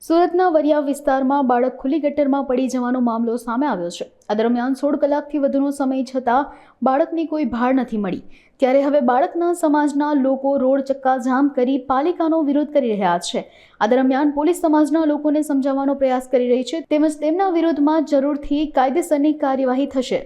સુરતના વરિયા વિસ્તારમાં બાળક ખુલ્લી ગટરમાં પડી જવાનો મામલો સામે આવ્યો છે। આ દરમિયાન 16 કલાકથી વધુનો સમય છતાં બાળકની કોઈ ભાળ નથી મળી। ત્યારે હવે બાળકના સમાજના લોકો રોડ ચક્કાજામ કરી પાલિકાનો વિરોધ કરી રહ્યા છે। આ દરમિયાન પોલીસ સમાજના લોકોને સમજાવવાનો પ્રયાસ કરી રહી છે તેમજ તેમના વિરોધમાં જરૂરથી કાયદેસરની કાર્યવાહી થશે।